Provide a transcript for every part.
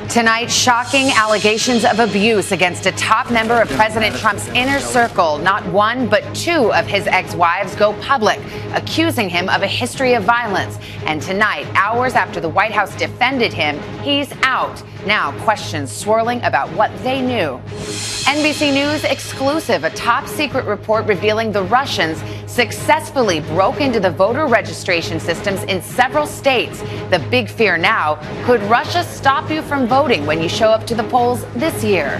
Tonight, shocking allegations of abuse against a top member of President Trump's inner circle. Not one, but two of his ex-wives go public, accusing him of a history of violence. And tonight, hours after the White House defended him, he's out. Now, questions swirling about what they knew. NBC News exclusive, a top secret report revealing the Russians successfully broke into the voter registration systems in several states. The big fear now, could Russia stop you from voting when you show up to the polls this year?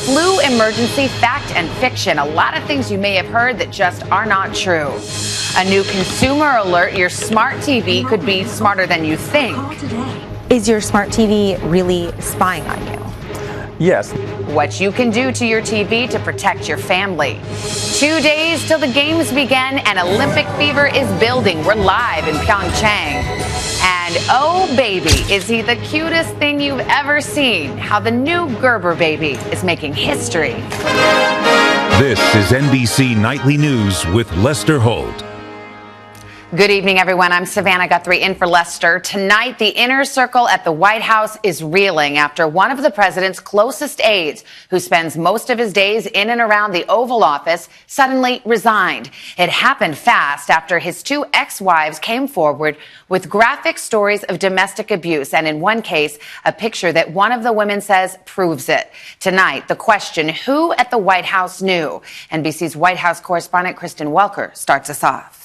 Flu emergency, fact and fiction. A lot of things you may have heard that just are not true. A new consumer alert, your smart TV could be smarter than you think. Is your smart TV really spying on you? Yes. What you can do to your TV to protect your family. 2 days till the games begin and Olympic fever is building. We're live in Pyeongchang. And oh baby, is he the cutest thing you've ever seen? How the new Gerber baby is making history. This is NBC Nightly News with Lester Holt. Good evening, everyone. I'm Savannah Guthrie in for Lester. Tonight, the inner circle at the White House is reeling after one of the president's closest aides, who spends most of his days in and around the Oval Office, suddenly resigned. It happened fast after his two ex-wives came forward with graphic stories of domestic abuse, and in one case, a picture that one of the women says proves it. Tonight, the question, who at the White House knew? NBC's White House correspondent Kristen Welker starts us off.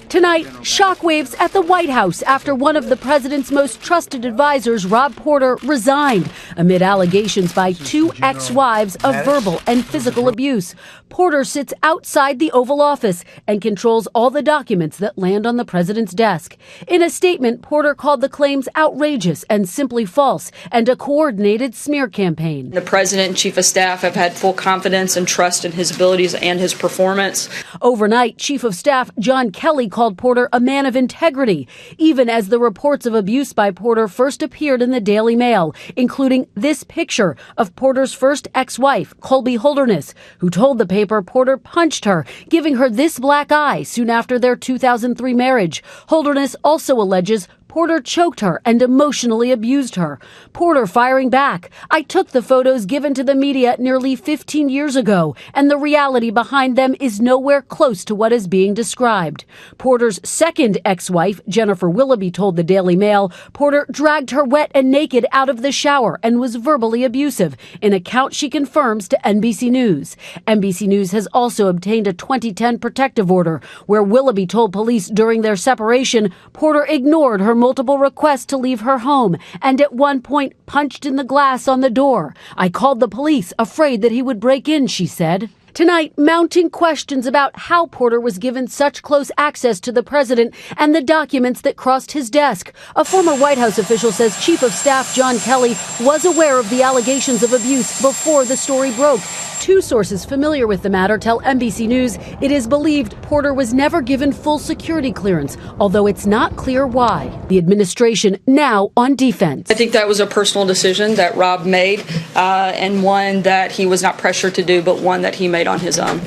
Tonight, shockwaves at the White House after one of the president's most trusted advisors, Rob Porter, resigned amid allegations by two ex-wives of verbal and physical abuse. Porter sits outside the Oval Office and controls all the documents that land on the president's desk. In a statement, Porter called the claims outrageous and simply false and a coordinated smear campaign. The president and chief of staff have had full confidence and trust in his abilities and his performance. Overnight, Chief of Staff John Kelly called Porter a man of integrity, even as the reports of abuse by Porter first appeared in the Daily Mail, including this picture of Porter's first ex-wife, Colby Holderness, who told the paper Porter punched her, giving her this black eye soon after their 2003 marriage. Holderness also alleges Porter choked her and emotionally abused her. Porter firing back. I took the photos given to the media nearly 15 years ago, and the reality behind them is nowhere close to what is being described. Porter's second ex-wife, Jennifer Willoughby, told the Daily Mail Porter dragged her wet and naked out of the shower and was verbally abusive, an account she confirms to NBC News. NBC News has also obtained a 2010 protective order where Willoughby told police during their separation Porter ignored her multiple requests to leave her home and at one point punched in the glass on the door. I called the police, afraid that he would break in, she said. Tonight, mounting questions about how Porter was given such close access to the president and the documents that crossed his desk. A former White House official says Chief of Staff John Kelly was aware of the allegations of abuse before the story broke. Two sources familiar with the matter tell NBC News it is believed Porter was never given full security clearance, although it's not clear why. The administration now on defense. I think that was a personal decision that Rob made, and one that he was not pressured to do, but one that he made on his own.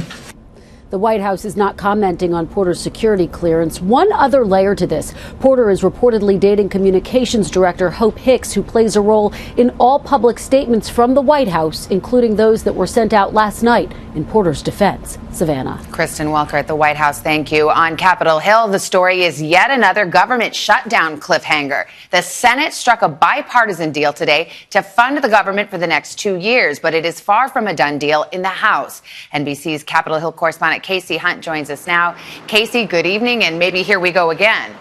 The White House is not commenting on Porter's security clearance. One other layer to this, Porter is reportedly dating communications director Hope Hicks, who plays a role in all public statements from the White House, including those that were sent out last night in Porter's defense. Savannah. Kristen Welker at the White House, thank you. On Capitol Hill, the story is yet another government shutdown cliffhanger. The Senate struck a bipartisan deal today to fund the government for the next 2 years, but it is far from a done deal in the House. NBC's Capitol Hill correspondent Casey Hunt joins us now. Casey, good evening, and maybe here we go again.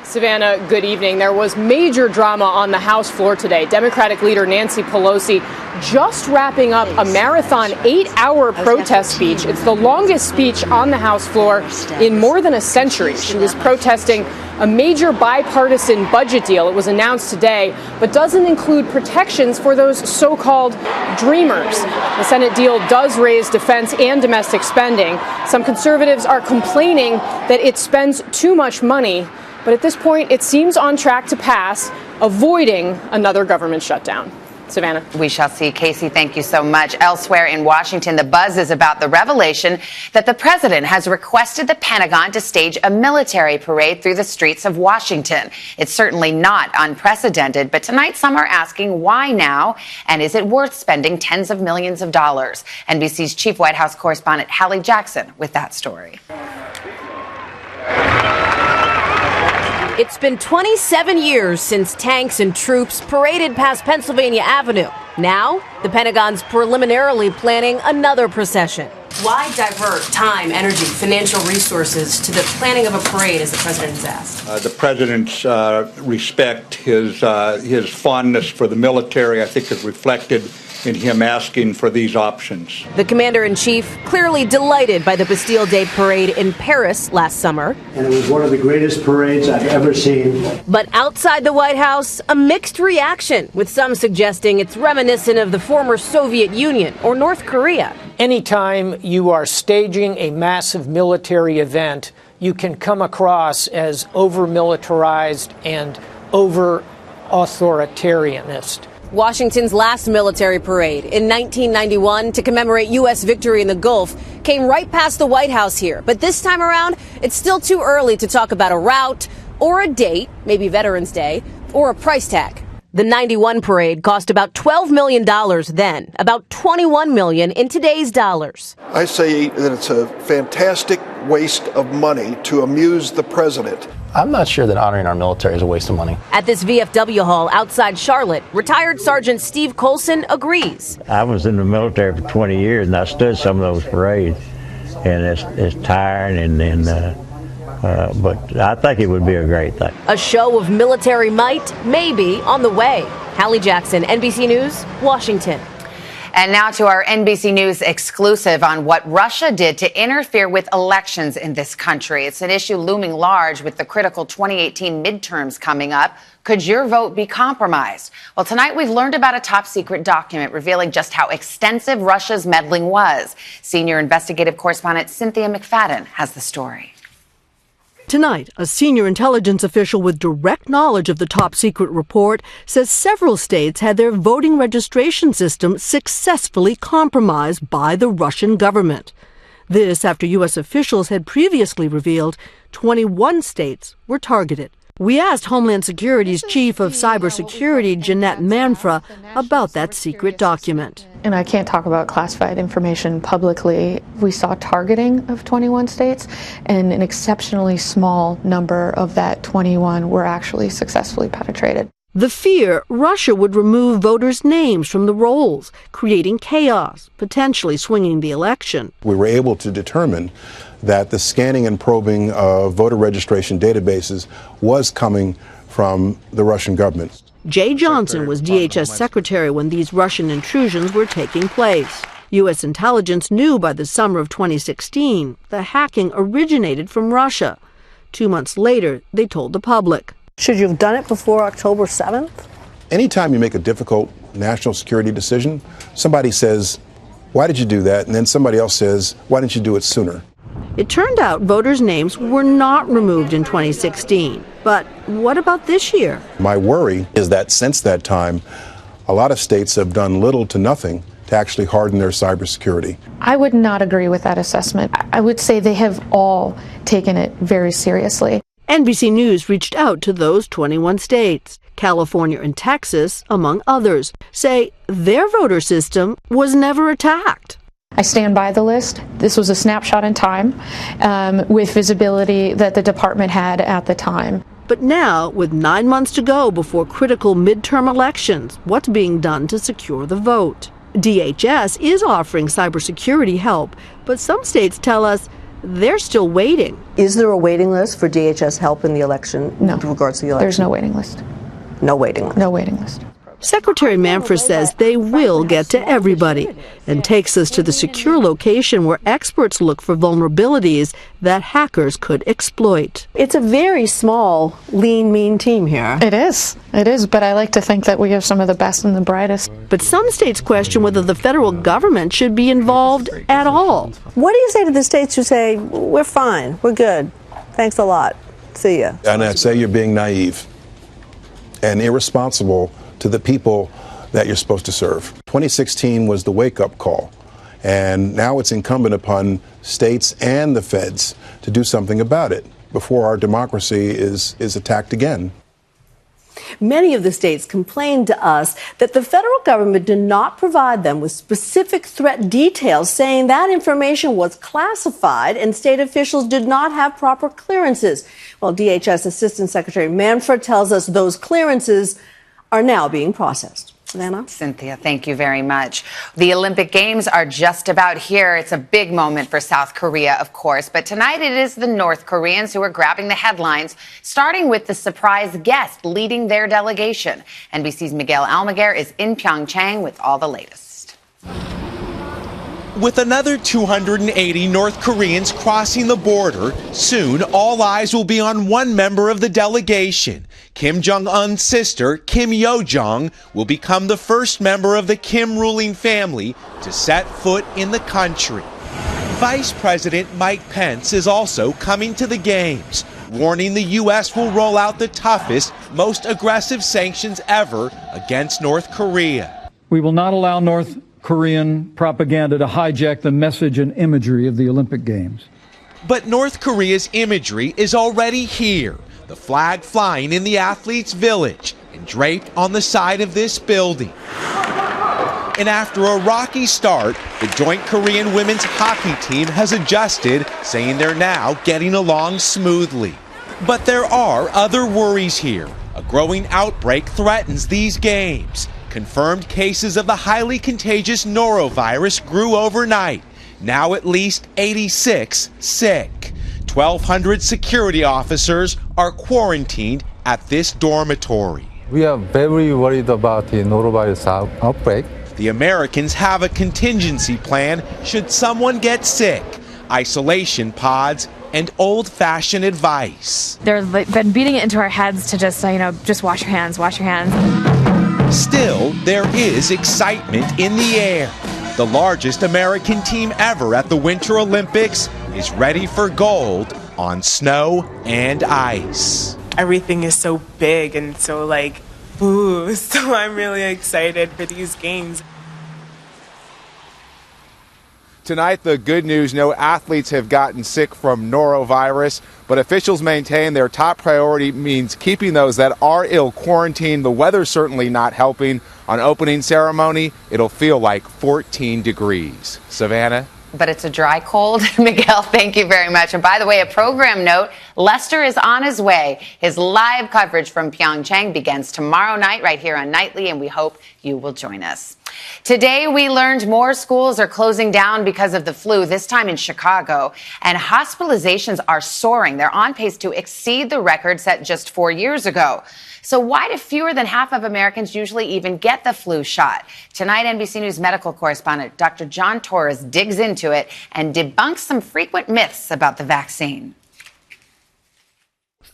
Savannah, good evening. There was major drama on the House floor today. Democratic leader Nancy Pelosi just wrapping up a marathon 8-hour protest speech. It's the longest speech on the House floor in more than a century. She was protesting a major bipartisan budget deal. It was announced today, but doesn't include protections for those so-called dreamers. The Senate deal does raise defense and domestic spending. Some conservatives are complaining that it spends too much money, but at this point, it seems on track to pass, avoiding another government shutdown. Savannah. We shall see. Casey, thank you so much. Elsewhere in Washington, the buzz is about the revelation that the president has requested the Pentagon to stage a military parade through the streets of Washington. It's certainly not unprecedented, but tonight some are asking why now, and is it worth spending tens of millions of dollars? NBC's chief White House correspondent Hallie Jackson with that story. It's been 27 years since tanks and troops paraded past Pennsylvania Avenue. Now, the Pentagon's preliminarily planning another procession. Why divert time, energy, financial resources to the planning of a parade, as the president has asked? The president's respect, his fondness for the military, I think, is reflected in him asking for these options. The commander-in-chief clearly delighted by the Bastille Day parade in Paris last summer. And it was one of the greatest parades I've ever seen. But outside the White House, a mixed reaction, with some suggesting it's reminiscent of the former Soviet Union or North Korea. Anytime you are staging a massive military event, you can come across as over-militarized and over-authoritarianist. Washington's last military parade in 1991 to commemorate U.S. victory in the Gulf came right past the White House here. But this time around, it's still too early to talk about a route or a date, maybe Veterans Day, or a price tag. The 91 parade cost about $12 million then, about $21 million in today's dollars. I say that it's a fantastic waste of money to amuse the president. I'm not sure that honoring our military is a waste of money. At this VFW hall outside Charlotte, retired Sergeant Steve Colson agrees. I was in the military for 20 years, and I stood some of those parades, and it's tiring, but I think it would be a great thing. A show of military might may be on the way. Hallie Jackson, NBC News, Washington. And now to our NBC News exclusive on what Russia did to interfere with elections in this country. It's an issue looming large with the critical 2018 midterms coming up. Could your vote be compromised? Well, tonight we've learned about a top secret document revealing just how extensive Russia's meddling was. Senior investigative correspondent Cynthia McFadden has the story. Tonight, a senior intelligence official with direct knowledge of the top secret report says several states had their voting registration system successfully compromised by the Russian government. This after U.S. officials had previously revealed 21 states were targeted. We asked Homeland Security's Chief of Cybersecurity, Jeanette Manfra, about that secret document. And I can't talk about classified information publicly. We saw targeting of 21 states, and an exceptionally small number of that 21 were actually successfully penetrated. The fear Russia would remove voters' names from the rolls, creating chaos, potentially swinging the election. We were able to determine that the scanning and probing of voter registration databases was coming from the Russian government. Jay Johnson was DHS secretary when these Russian intrusions were taking place. U.S. intelligence knew by the summer of 2016 the hacking originated from Russia. 2 months later, they told the public. Should you have done it before October 7th? Anytime you make a difficult national security decision, somebody says, "Why did you do that?" And then somebody else says, "Why didn't you do it sooner?" It turned out voters' names were not removed in 2016. But what about this year? My worry is that since that time, a lot of states have done little to nothing to actually harden their cybersecurity. I would not agree with that assessment. I would say they have all taken it very seriously. NBC News reached out to those 21 states. California and Texas, among others, say their voter system was never attacked. I stand by the list. This was a snapshot in time with visibility that the department had at the time. But now, with 9 months to go before critical midterm elections, what's being done to secure the vote? DHS is offering cybersecurity help, but some states tell us they're still waiting. Is there a waiting list for DHS help in the election? No. With regards to the election? There's no waiting list. No waiting list? No waiting list. Secretary Manfra says they will get to everybody and takes us to the secure location where experts look for vulnerabilities that hackers could exploit. It's a very small, lean, mean team here. It is, but I like to think that we have some of the best and the brightest. But some states question whether the federal government should be involved at all. What do you say to the states who say, we're fine, we're good, thanks a lot, see ya? And I'd say you're being naive and irresponsible to the people that you're supposed to serve. 2016 was the wake-up call, and now it's incumbent upon states and the feds to do something about it before our democracy is attacked again. Many of the states complained to us that the federal government did not provide them with specific threat details, saying that information was classified and state officials did not have proper clearances. Well, DHS Assistant Secretary Manfred tells us those clearances are now being processed. Savannah? Cynthia, thank you very much. The Olympic Games are just about here. It's a big moment for South Korea, of course. But tonight it is the North Koreans who are grabbing the headlines, starting with the surprise guest leading their delegation. NBC's Miguel Almaguer is in Pyeongchang with all the latest. With another 280 North Koreans crossing the border, soon all eyes will be on one member of the delegation. Kim Jong-un's sister, Kim Yo-jong, will become the first member of the Kim ruling family to set foot in the country. Vice President Mike Pence is also coming to the games, warning the U.S. will roll out the toughest, most aggressive sanctions ever against North Korea. We will not allow North Korean propaganda to hijack the message and imagery of the Olympic Games. But North Korea's imagery is already here, the flag flying in the athletes' village and draped on the side of this building. And after a rocky start, the joint Korean women's hockey team has adjusted, saying they're now getting along smoothly. But there are other worries here. A growing outbreak threatens these games. Confirmed cases of the highly contagious norovirus grew overnight. Now at least 86 sick. 1,200 security officers are quarantined at this dormitory. We are very worried about the norovirus outbreak. The Americans have a contingency plan should someone get sick. Isolation pods and old-fashioned advice. They've been beating it into our heads to just wash your hands, wash your hands. Still, there is excitement in the air. The largest American team ever at the Winter Olympics is ready for gold on snow and ice. Everything is so big and so ooh, so I'm really excited for these games. Tonight, the good news, no athletes have gotten sick from norovirus, but officials maintain their top priority means keeping those that are ill quarantined. The weather's certainly not helping. On opening ceremony, it'll feel like 14 degrees. Savannah? But it's a dry cold. Miguel, thank you very much. And by the way, a program note, Lester is on his way. His live coverage from Pyeongchang begins tomorrow night right here on Nightly, and we hope you will join us. Today, we learned more schools are closing down because of the flu, this time in Chicago, and hospitalizations are soaring. They're on pace to exceed the record set just 4 years ago. So why do fewer than half of Americans usually even get the flu shot? Tonight, NBC News medical correspondent Dr. John Torres digs into it and debunks some frequent myths about the vaccine.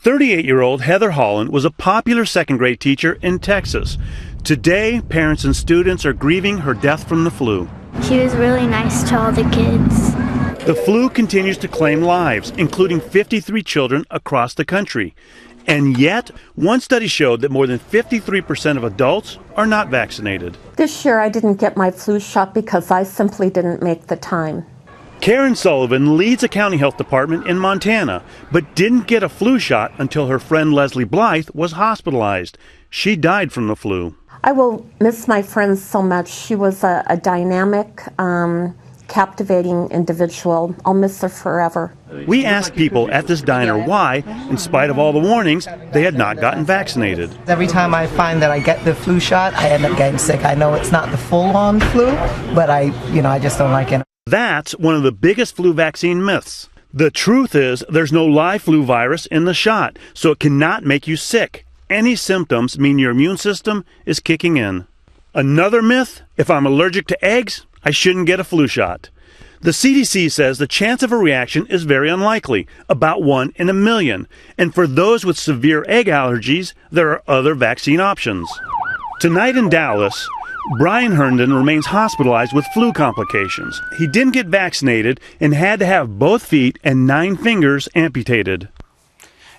38-year-old Heather Holland was a popular second-grade teacher in Texas. Today, parents and students are grieving her death from the flu. She was really nice to all the kids. The flu continues to claim lives, including 53 children across the country. And yet, one study showed that more than 53% of adults are not vaccinated. This year I didn't get my flu shot because I simply didn't make the time. Karen Sullivan leads a county health department in Montana, but didn't get a flu shot until her friend Leslie Blythe was hospitalized. She died from the flu. I will miss my friend so much. She was a dynamic, captivating individual. I'll miss her forever. We asked people at this diner why, in spite of all the warnings, they had not gotten vaccinated. Every time I find that I get the flu shot, I end up getting sick. I know it's not the full-on flu, but I just don't like it. That's one of the biggest flu vaccine myths. The truth is there's no live flu virus in the shot, so it cannot make you sick. Any symptoms mean your immune system is kicking in. Another myth, if I'm allergic to eggs, I shouldn't get a flu shot. The CDC says the chance of a reaction is very unlikely, about 1 in a million. And for those with severe egg allergies, there are other vaccine options. Tonight in Dallas, Brian Herndon remains hospitalized with flu complications. He didn't get vaccinated and had to have both feet and 9 fingers amputated.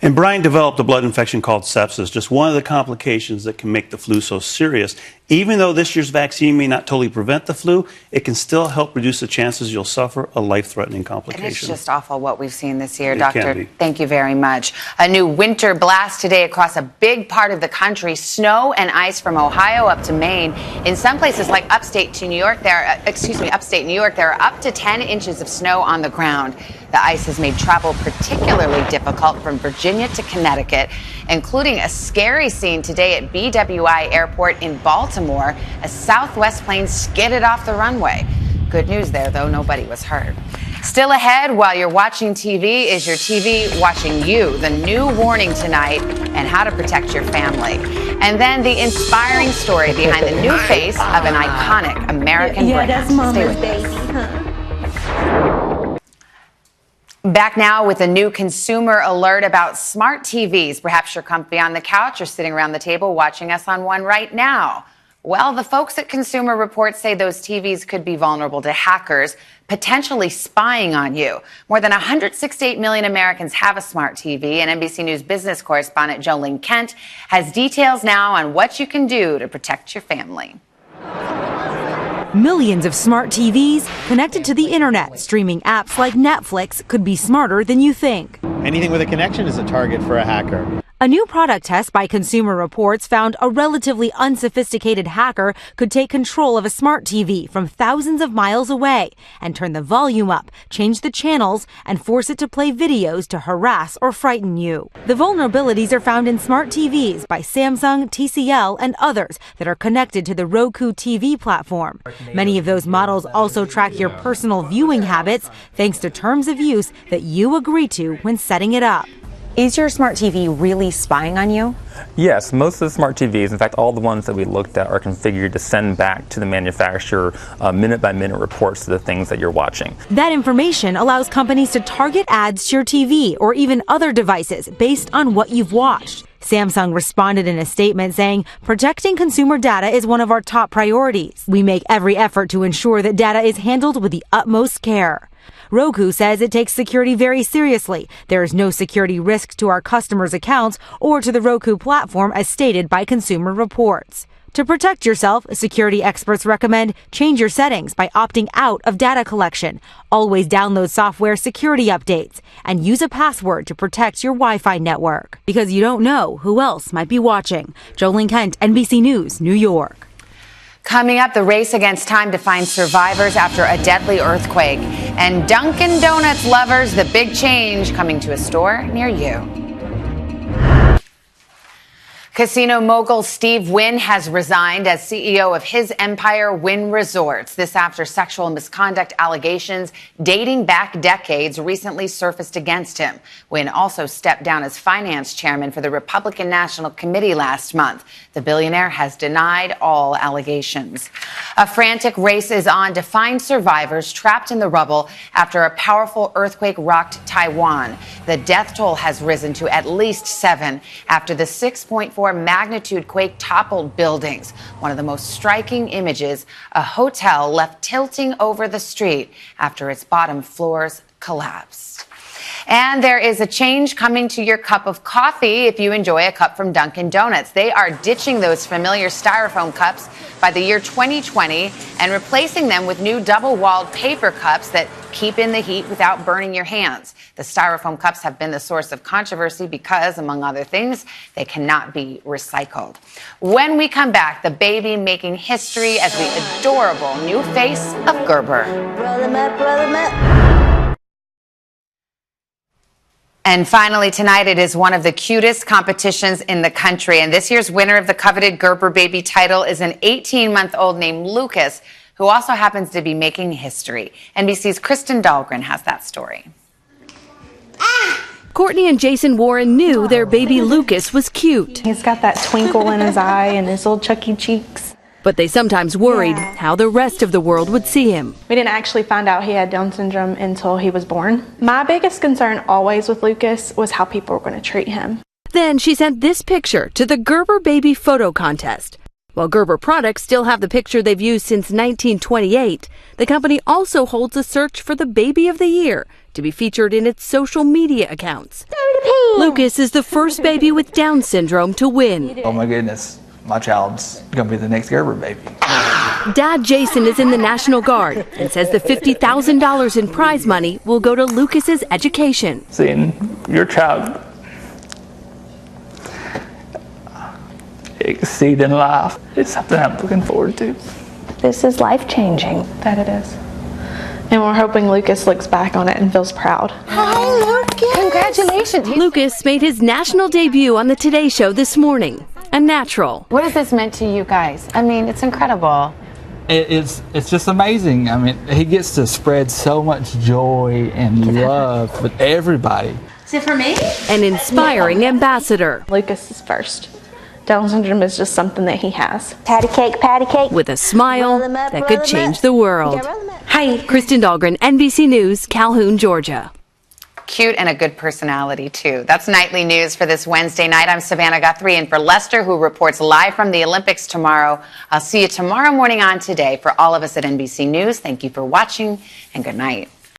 And Brian developed a blood infection called sepsis, just one of the complications that can make the flu so serious. Even though this year's vaccine may not totally prevent the flu, it can still help reduce the chances you'll suffer a life-threatening complication. It's just awful what we've seen this year, It Doctor. can be. Thank you very much. A new winter blast today across a big part of the country. Snow and ice from Ohio up to Maine. In some places like upstate New York, there are up to 10 inches of snow on the ground. The ice has made travel particularly difficult from Virginia to Connecticut, including a scary scene today at BWI Airport in Baltimore as Southwest plane skidded off the runway. Good news there, though, nobody was hurt. Still ahead, while you're watching TV, is your TV watching you? The new warning tonight and how to protect your family. And then the inspiring story behind the new face of an iconic American brand. That's Mama's Stay with us. baby, huh? Back now with a new consumer alert about smart TVs. Perhaps you're comfy on the couch or sitting around the table watching us on one right now. Well, the folks at Consumer Reports say those TVs could be vulnerable to hackers potentially spying on you. More than 168 million Americans have a smart TV, and NBC News business correspondent Jolene Kent has details now on what you can do to protect your family. Millions of smart TVs connected to the internet. Streaming apps like Netflix could be smarter than you think. Anything with a connection is a target for a hacker. A new product test by Consumer Reports found a relatively unsophisticated hacker could take control of a smart TV from thousands of miles away and turn the volume up, change the channels, and force it to play videos to harass or frighten you. The vulnerabilities are found in smart TVs by Samsung, TCL, and others that are connected to the Roku TV platform. Many of those models also track your personal viewing habits thanks to terms of use that you agree to when setting it up. Is your smart TV really spying on you? Yes, most of the smart TVs, in fact all the ones that we looked at, are configured to send back to the manufacturer minute-by-minute reports to the things that you're watching. That information allows companies to target ads to your TV or even other devices based on what you've watched. Samsung responded in a statement saying, "Protecting consumer data is one of our top priorities. We make every effort to ensure that data is handled with the utmost care." Roku says it takes security very seriously. There is no security risk to our customers' accounts or to the Roku platform as stated by Consumer Reports. To protect yourself, security experts recommend change your settings by opting out of data collection. Always download software security updates and use a password to protect your Wi-Fi network. Because you don't know who else might be watching. Jolene Kent, NBC News, New York. Coming up, the race against time to find survivors after a deadly earthquake. And Dunkin' Donuts lovers, the big change coming to a store near you. Casino mogul Steve Wynn has resigned as CEO of his empire, Wynn Resorts. This after sexual misconduct allegations dating back decades recently surfaced against him. Wynn also stepped down as finance chairman for the Republican National Committee last month. The billionaire has denied all allegations. A frantic race is on to find survivors trapped in the rubble after a powerful earthquake rocked Taiwan. The death toll has risen to at least 7 after the 6.4 magnitude quake toppled buildings. One of the most striking images, a hotel left tilting over the street after its bottom floors collapsed. And there is a change coming to your cup of coffee if you enjoy a cup from Dunkin' Donuts. They are ditching those familiar styrofoam cups by the year 2020 and replacing them with new double-walled paper cups that keep in the heat without burning your hands. The styrofoam cups have been the source of controversy because, among other things, they cannot be recycled. When we come back, the baby making history as the adorable new face of Gerber. Roll 'em up, roll 'em up. And finally tonight, it is one of the cutest competitions in the country. And this year's winner of the coveted Gerber Baby title is an 18-month-old named Lucas, who also happens to be making history. NBC's Kristen Dahlgren has that story. Courtney and Jason Warren knew their baby Lucas was cute. He's got that twinkle in his eye and his little chucky cheeks. But they sometimes worried how the rest of the world would see him. We didn't actually find out he had Down syndrome until he was born. My biggest concern always with Lucas was how people were going to treat him. Then she sent this picture to the Gerber Baby photo contest. While Gerber products still have the picture they've used since 1928, the company also holds a search for the baby of the year to be featured in its social media accounts. Lucas is the first baby with Down syndrome to win. Oh my goodness, my child's gonna be the next Gerber baby. Dad Jason is in the National Guard and says the $50,000 in prize money will go to Lucas's education. Seeing your child exceed in life is something I'm looking forward to. This is life-changing. That it is. And we're hoping Lucas looks back on it and feels proud. Hi, Lucas. Congratulations. Lucas made his national debut on the Today Show this morning. A natural. What has this meant to you guys? I mean, it's incredible. It's just amazing. I mean, he gets to spread so much joy and love with everybody. Is it for me? An inspiring ambassador. Lucas is first. Down syndrome is just something that he has. Patty cake. With a smile that could change the world. Hi, Kristen Dahlgren, NBC News, Calhoun, Georgia. Cute and a good personality, too. That's Nightly News for this Wednesday night. I'm Savannah Guthrie in for Lester, who reports live from the Olympics tomorrow. I'll see you tomorrow morning on Today. For all of us at NBC News, thank you for watching and good night.